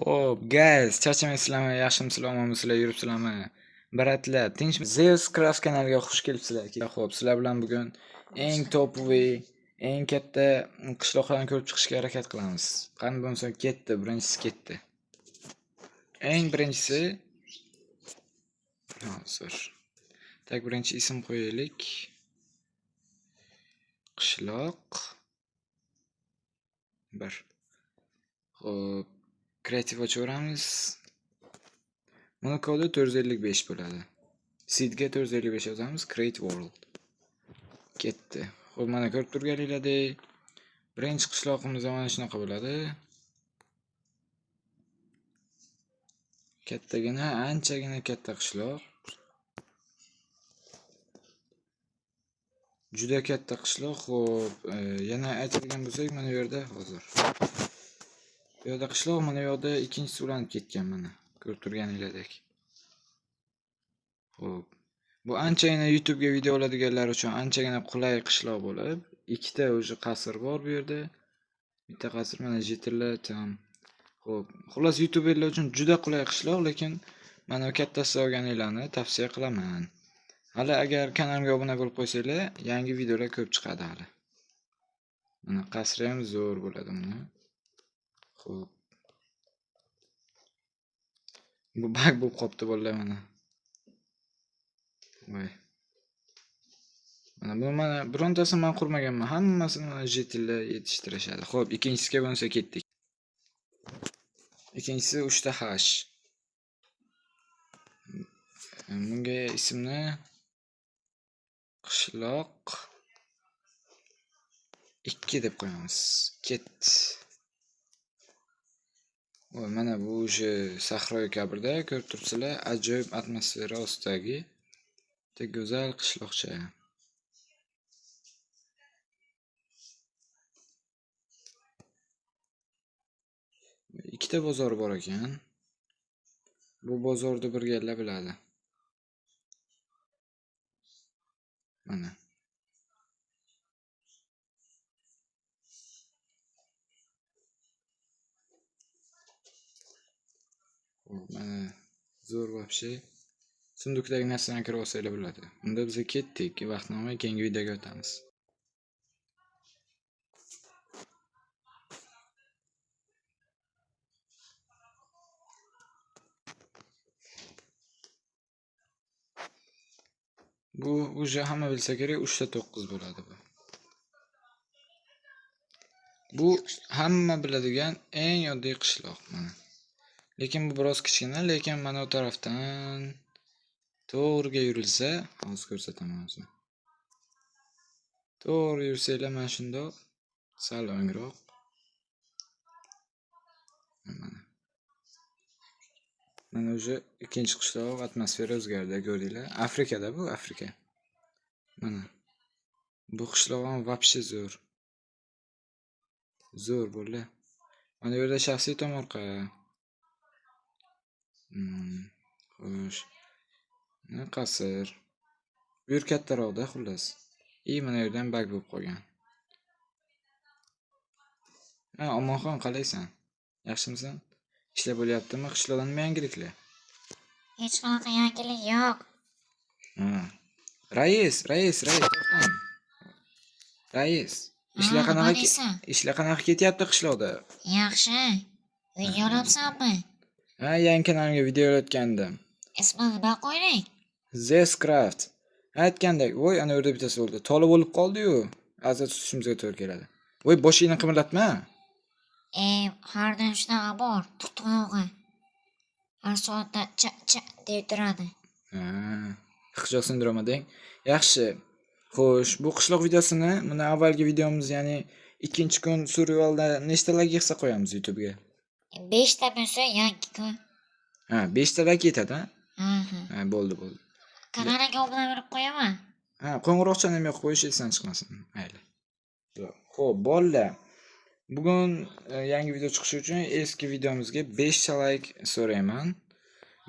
Xo'p, guys, charchamaysizlarmi? Yaxshimisizlar, omonmisizlar, yuribsizlarmi? Bratlar, tinchmi? Zeus Craft kanaliga xush kelibsizlar. Xo'p, sizlar bilan bugun eng topoviy, eng katta qishloqlarni ko'rib chiqishga harakat qilamiz. Qani bo'lsa ketdi, birinchisi ketdi. Eng birinchisi hozir. Tak birinchi ism qo'yaylik. Qishloq 1. Xo'p, kreativ ochaveramiz. Buni kodi 455 bo'ladi. Seedga 455 yozamiz, create world. Ketdi. Xo'p, mana ko'rib turganinglardek, birinchi qishloqimiz mana shunaqa bo'ladi. Kattagina, anchagina katta qishloq. Juda katta qishloq. Xo'p, yana aytadigan bo'lsak, mana bu yerda hozir. Bu yerda qishloq, mana bu yerda ikkinchisi ulanib ketgan mana. Ko'rib turganinglardek. Xo'p. Bu anchagina YouTube ga video oladiganlar uchun anchagina qulay qishloq bo'lib, ikkita o'sha qasr bor bu yerda. Bitta qasr mana jetillar tam. Xo'p, xullas YouTuberlar uchun juda qulay qishloq, lekin mana bu kattasi olganinglarni tavsiya qilaman. Hali agar kanalimga obuna bo'lib qo'ysanglar, yangi videolar ko'p chiqadi hali. Mana qasri ham zo'r bo'ladi buni. Xo'p. Bu bug bo'lib qopti bolalar mana. Voy. Mana birontasini men qurmaganman. Hammasini mana jetillar yetishtirishadi. Xo'p, ikkinchisiga bo'lsa ketdik. Ikkinchisi 3 ta hash. Bunga ismni qishloq 2 deb qo'yamiz. Ket. Voy, mana bu o'sha sahroy kabrda ko'rib turibsizlar, ajoyib atmosfera ostidagi juda go'zal qishloqcha. Ikkita bozor bor ekan. Bu bozorda birgalar biladi. Mana. Mana zo'r вообще. Sundukdagi narsani kirib olsanglar bo'ladi. Unda biz ketdik. Vaqtni olmay keyingi videoga o'tamiz. Bu o'sha hamma bilsa kerak 3 ta 9 bo'ladi bu. Bu hamma biladigan eng oddiy qishloq mana. Lekin bu biroz kichkina, lekin mana bu tarafdan to'g'riga yurilsa, hozir ko'rsataman o'zim. To'g'ri yursanglar mana shundoq sal o'ngroq. Mana o'sha ikkinchi qishloq atmosfera o'zgardi, ko'rdinglar? Afrikada bu, Afrika. Mana. Bu qishloq ham вообще zo'r. Zo'r bo'ldi. Mana bu yerda shaxsiy tomorqa. Xo'sh. Mana qasr. Bu yer kattaroqda xullas. Mana yerdan bug bo'lib qolgan. Omonxon, qalaysan? Yaxshimisan? Ishlar bo'lyaptimi? Qishloqda nima yangiliklar? Hech qanaqa yangilik yo'q. Rais, to'xtang. Rais, ishlar qanaqa ketyapti qishloqda? Yaxshi. Video olyapsanmi? Yangi kanalimga video olayotgandim. Ismini nima qo'yding? Zeus Craft. Aytgandek, voy, ana yerda bittasi bo'ldi. To'la bo'lib qoldi-yu. Azat tutishimizga to'g'ri keladi. Voy, boshingni qimirlatma. Har doim shunaqa bor. Tutqog'i. Har soatda cha deb turadi. Hiqjoq sindromi deng. Yaxshi. Xo'sh, bu qishloq videosini mana avvalgi videomiz, ya'ni ikkinchi kun survivalda nechta like yig'sa qo'yamiz YouTube ga? 5 ta bo'lsa yangi kun. 5 ta like yetadi, bo'ldi. Kanaliga obuna bo'lib qo'yaman. Qo'ng'iroqchani ham yoqib qo'yish esdan chiqmasin. Mayli. Xo'p, bolalar. Bugun yangi video chiqishi uchun eski videomizga 5 ta like so'rayman.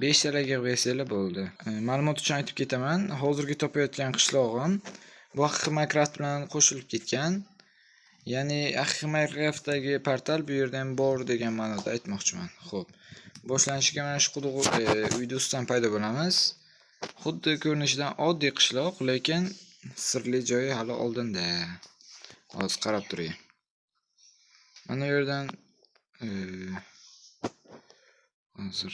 5 ta like bersanglar bo'ldi. Ma'lumot uchun aytib ketaman. Hozirgi topayotgan qishlog'im bu haqiqiy Minecraft bilan qo'shilib ketgan. Ya'ni haqiqiy Minecraftdagi portal bu yerda ham bor degan ma'noda aytmoqchiman. Xo'p. Boshlanishiga mana shu quduq uyda ustidan paydo bo'lamiz. Xuddi ko'rinishidan oddiy qishloq, lekin sirli joyi hali oldinda. Hozir qarab turing. Mana bu yerdan hozir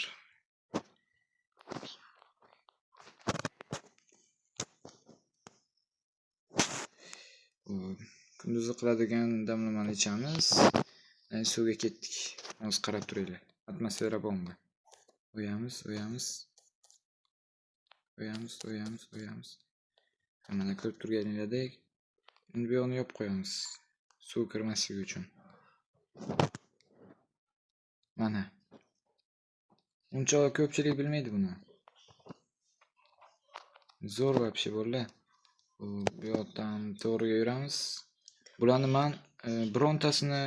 kunduzi qiladigan damlamani ichamiz. Suvga ketdik. Hozir qarab turinglar. Atmosfera bomba. O'yamiz. Mana ko'rib turganinglardek, endi bu yoqni yopib qo'yamiz. Suv kirmasligi uchun. Mana. Uncha ko'pchilik bilmaydi buni. Zo'r вообще bolalar. Bu yoqdan to'g'riga yuramiz. Bularni men birontasini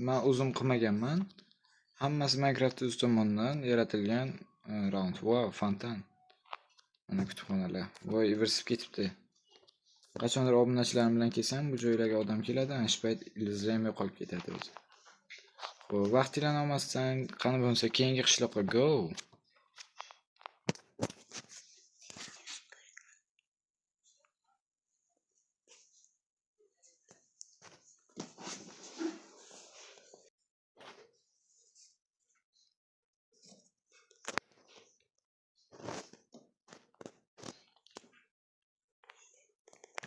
men o'zim qilmaganman. Hammasi Minecraft o'z tomonidan yaratilgan raund. Wow, fontan. Mana kutubxonalar. Voy, ivirsib ketibdi. Qachondir obunachilarim bilan kelsam, bu joylarga odam keladi, ana shu payt ildizlar ham yo'qolib ketadi o'zi. Xo'p, vaqtinglarni olmasdan, qani bo'lsa keyingi qishloqqa go.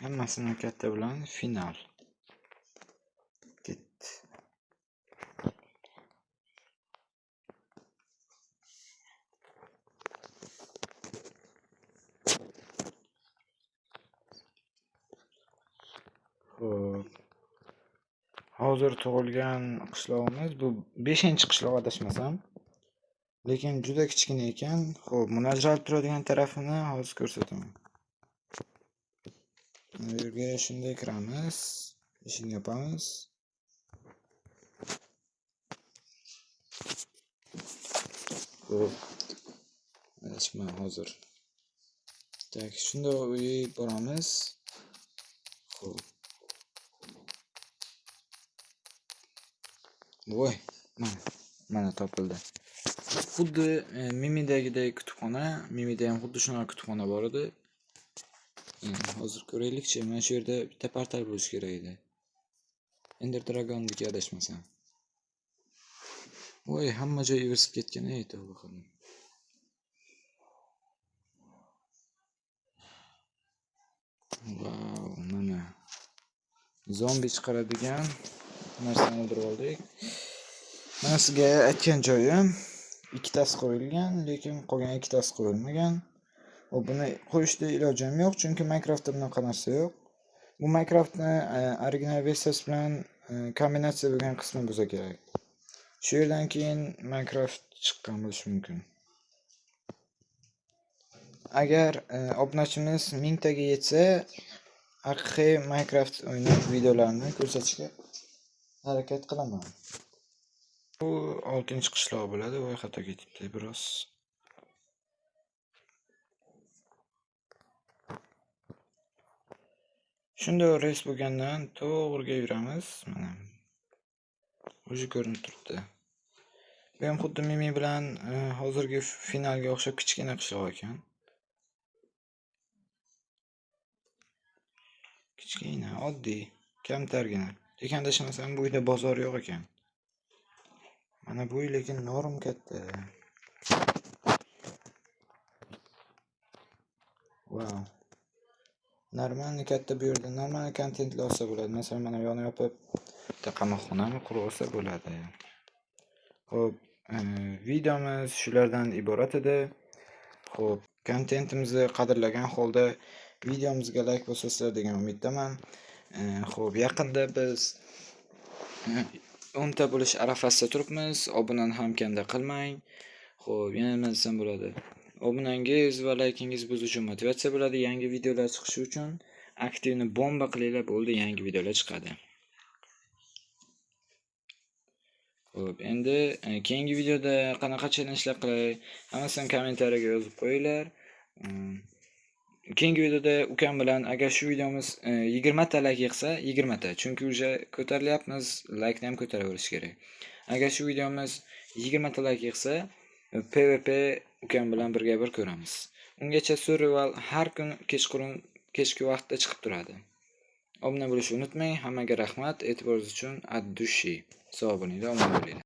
Hammasini katta bilan final. Ketdi. Xo'p. Hozir tug'ilgan qishlog'imiz bu 5-qishloq adashmasam. Lekin juda kichkina ekan. Xo'p, buni ajralib turadigan tarafini hozir ko'rsataman. Bu yerga shunday kiramiz. Eshikni yopamiz. Xo'p. Mana hozir. Tak, shunday uyga boramiz. Xo'p. Voy, mana topildi. Xuddi Mimidagidek kutubxona, Mimida ham xuddi shunaqa kutubxona bor edi. Hozir ko'raylikchi, mana shu yerda bitta portal bo'lishi kerak edi. Ender Dragonniki adashmasam. Voy, hamma joy ivirsib ketgan ey, tavba qildim. Wow, mana zombi chiqaradigan narsani o'ldirib oldik. Mana sizga aytgan joyim ikkitasi qo'yilgan, lekin qolgan ikkitasi qo'yilmagan. Buni qo'yishda ilojim yo'q, chunki Minecraftda bunaqa narsa yo'q. Bu Minecraftni original versiyasi bilan kombinatsiya bo'lgan qismi bo'lsa kerak. Shu yerdan keyin Minecraft chiqqan bo'lishi mumkin. Agar obunachimiz 1000 taga yetsa, haqiqiy Minecraft o'yini videolarini ko'rsatishga harakat qilaman. Bu 6-qishloq bo'ladi, voy xato ketibdi biroz. Shunday reys bo'lgandan to'g'riga yuramiz. Mana. O'zi ko'rinib turibdi. Bu ham xuddi Mimi bilan hozirgi finalga o'xshab kichkina qishloq ekan. Kichkina, oddiy, kamtargina. Lekin adashmasam bu uyda bozor yo'q ekan. Mana bu lekin norm katta. Wow. Normalni katta bu yerda normal kontentlar olsa bo'ladi. Masalan, mana bu yoqni yopib, bitta qamoqxonani qurib olsa bo'ladi. Xo'p, videomiz shulardan iborat edi. Xo'p, kontentimizni qadrlagan holda videomizga like bosasizlar degan umiddaman. Xo'p, yaqinda biz 10 ta bo'lish arafasida turibmiz. Obunani ham kanda qilmang. Xo'p, yana nima desam bo'ladi? Obunangiz va like'ingiz biz uchun motivatsiya bo'ladi. Yangi videolar chiqishi uchun aktivni bomba qilinglar, bo'ldi, yangi videolar chiqadi. Xo'p, endi keyingi videoda qanaqa challenge'lar qilay, hammasini kommentariyaga yozib qo'yinglar. keyingi videoda ukam bilan agar shu videomiz 20 ta like yig'sa, 20 ta. Chunki uje ko'tarilyapmiz, like'ni ham ko'taraverish kerak. Agar shu videomiz 20 ta like yig'sa, PvP ukam bilan birga bir ko'ramiz. Ungacha survival har kun kechqurun kechki vaqtda chiqib turadi. Obuna bo'lishni unutmang. Hammaga rahmat. E'tiboringiz uchun addushi. Sog' bo'linglar, omon bo'linglar.